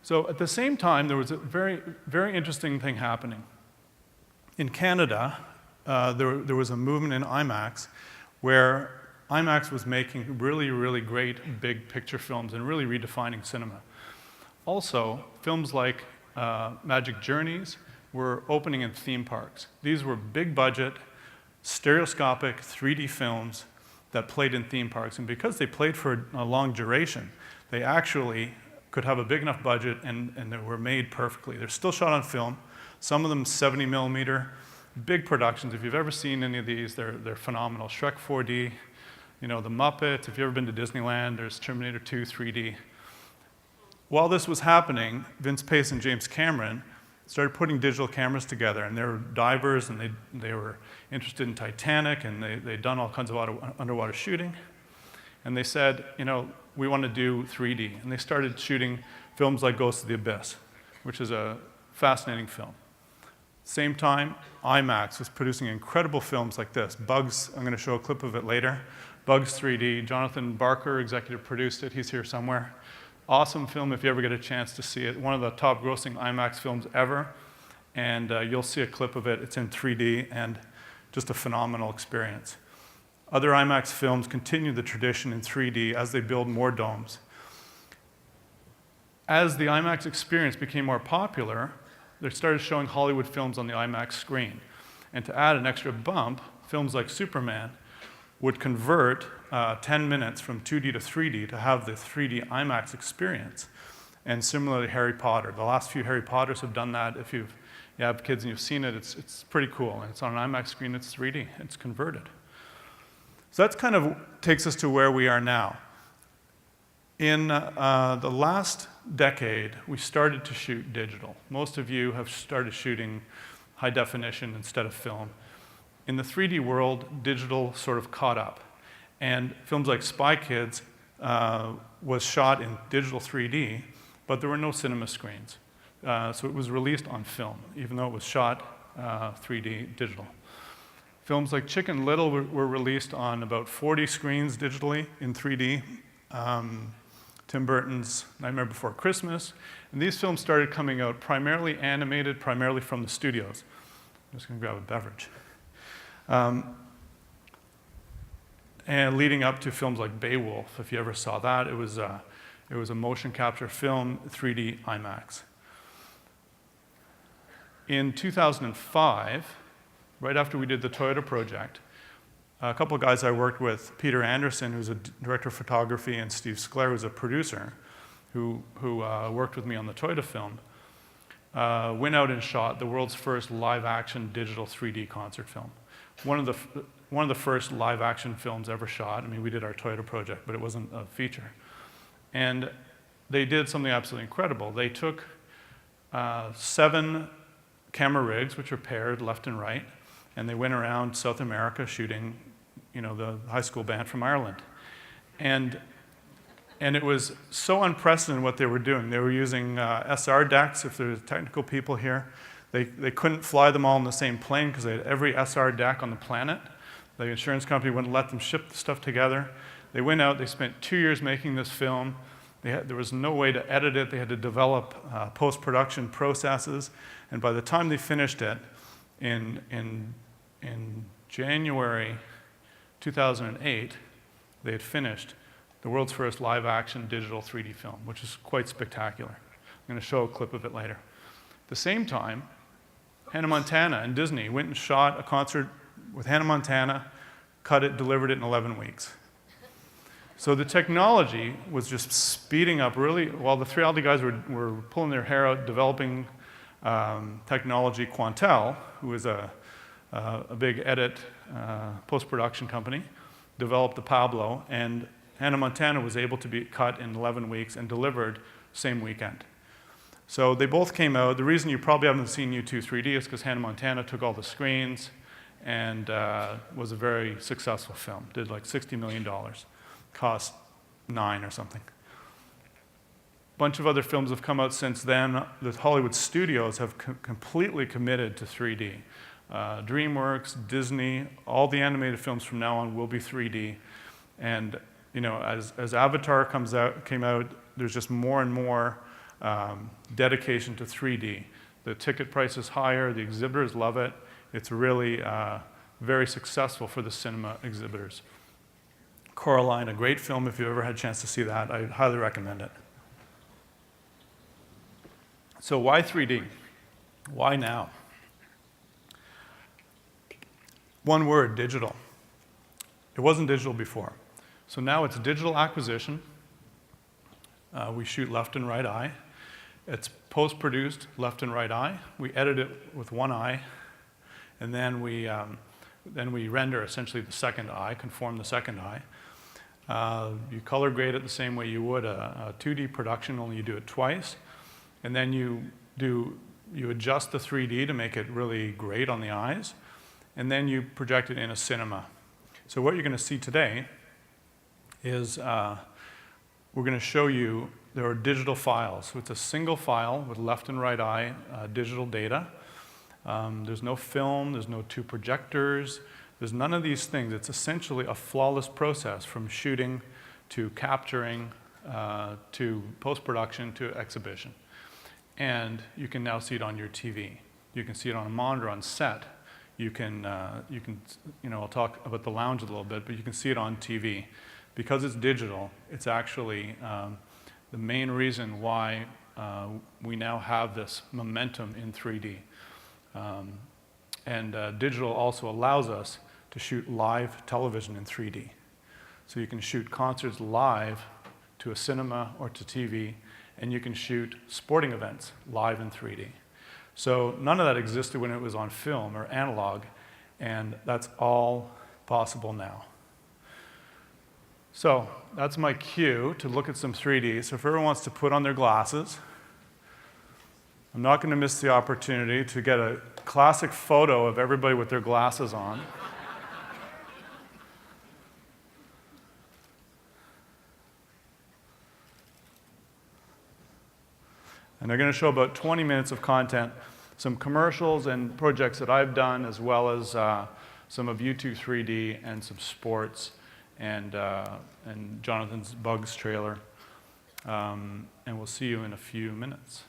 So at the same time, there was a very, very interesting thing happening. In Canada, there was a movement in IMAX where IMAX was making really, really great big picture films and really redefining cinema. Also, films like Magic Journeys were opening in theme parks. These were big budget, stereoscopic 3D films that played in theme parks. And because they played for a long duration, they actually could have a big enough budget and they were made perfectly. They're still shot on film, some of them 70 millimeter, big productions. If you've ever seen any of these, they're phenomenal. Shrek 4D, The Muppets. If you've ever been to Disneyland, there's Terminator 2 3D. While this was happening, Vince Pace and James Cameron started putting digital cameras together, and they were divers, and they were interested in Titanic, and they'd done all kinds of underwater shooting. And they said, we want to do 3D. And they started shooting films like Ghost of the Abyss, which is a fascinating film. Same time, IMAX was producing incredible films like this. Bugs, I'm going to show a clip of it later. Bugs 3D, Jonathan Barker executive produced it. He's here somewhere. Awesome film if you ever get a chance to see it. One of the top grossing IMAX films ever. And you'll see a clip of it. It's in 3D and just a phenomenal experience. Other IMAX films continue the tradition in 3D as they build more domes. As the IMAX experience became more popular, they started showing Hollywood films on the IMAX screen. And to add an extra bump, films like Superman would convert 10 minutes from 2D to 3D to have the 3D IMAX experience. And similarly, Harry Potter. The last few Harry Potters have done that. If you have kids and you've seen it, it's pretty cool. And it's on an IMAX screen, it's 3D, it's converted. So that's kind of takes us to where we are now. In the last decade, we started to shoot digital. Most of you have started shooting high definition instead of film. In the 3D world, digital sort of caught up. And films like Spy Kids was shot in digital 3D, but there were no cinema screens. So it was released on film, even though it was shot 3D digital. Films like Chicken Little were released on about 40 screens digitally in 3D. Tim Burton's Nightmare Before Christmas. And these films started coming out primarily animated, primarily from the studios. I'm just going to grab a beverage. And leading up to films like Beowulf, if you ever saw that, it was a motion capture film, 3D IMAX. In 2005, right after we did the Toyota project, a couple of guys I worked with, Peter Anderson, who's a director of photography, and Steve Sklar, who's a producer, who worked with me on the Toyota film, went out and shot the world's first live-action digital 3D concert film. One of the first live-action films ever shot. I mean, we did our Toyota project, but it wasn't a feature. And they did something absolutely incredible. They took 7 camera rigs, which are paired left and right, and they went around South America shooting, the high school band from Ireland. And it was so unprecedented what they were doing. They were using SR decks, if there's technical people here. They couldn't fly them all in the same plane because they had every SR deck on the planet. The insurance company wouldn't let them ship the stuff together. They went out, they spent 2 years making this film. There was no way to edit it. They had to develop post-production processes. And by the time they finished it, in January 2008, they had finished the world's first live-action digital 3D film, which is quite spectacular. I'm going to show a clip of it later. At the same time, Hannah Montana and Disney went and shot a concert with Hannah Montana, cut it, delivered it in 11 weeks. So the technology was just speeding up really, while the 3D guys were pulling their hair out, developing technology. Quantel, who is a big edit post-production company, developed the Pablo, and Hannah Montana was able to be cut in 11 weeks and delivered same weekend. So they both came out. The reason you probably haven't seen U2 3D is because Hannah Montana took all the screens and was a very successful film. Did like $60 million. Cost $9 or something. A bunch of other films have come out since then. The Hollywood studios have completely committed to 3D. DreamWorks, Disney, all the animated films from now on will be 3D. And as Avatar came out, there's just more and more dedication to 3D. The ticket price is higher, the exhibitors love it. It's really very successful for the cinema exhibitors. Coraline, a great film. If you ever had a chance to see that, I highly recommend it. So why 3D? Why now? One word, digital. It wasn't digital before. So now it's digital acquisition. We shoot left and right eye. It's post-produced left and right eye. We edit it with one eye, and then we render essentially the second eye, conform the second eye. You color grade it the same way you would a 2D production, only you do it twice. And then you adjust the 3D to make it really great on the eyes. And then you project it in a cinema. So what you're going to see today is we're going to show you there are digital files. So it's a single file with left and right eye digital data. There's no film, there's no two projectors, there's none of these things. It's essentially a flawless process from shooting to capturing to post-production to exhibition. And you can now see it on your TV. You can see it on a monitor on set. You can, I'll talk about the lounge a little bit, but you can see it on TV. Because it's digital, it's actually the main reason why we now have this momentum in 3D. Digital also allows us to shoot live television in 3D. So you can shoot concerts live to a cinema or to TV, and you can shoot sporting events live in 3D. So none of that existed when it was on film or analog, and that's all possible now. So that's my cue to look at some 3D. So if everyone wants to put on their glasses, I'm not going to miss the opportunity to get a classic photo of everybody with their glasses on. And they're going to show about 20 minutes of content, some commercials and projects that I've done, as well as some of U2 3D and some sports and Jonathan's Bugs trailer. And we'll see you in a few minutes.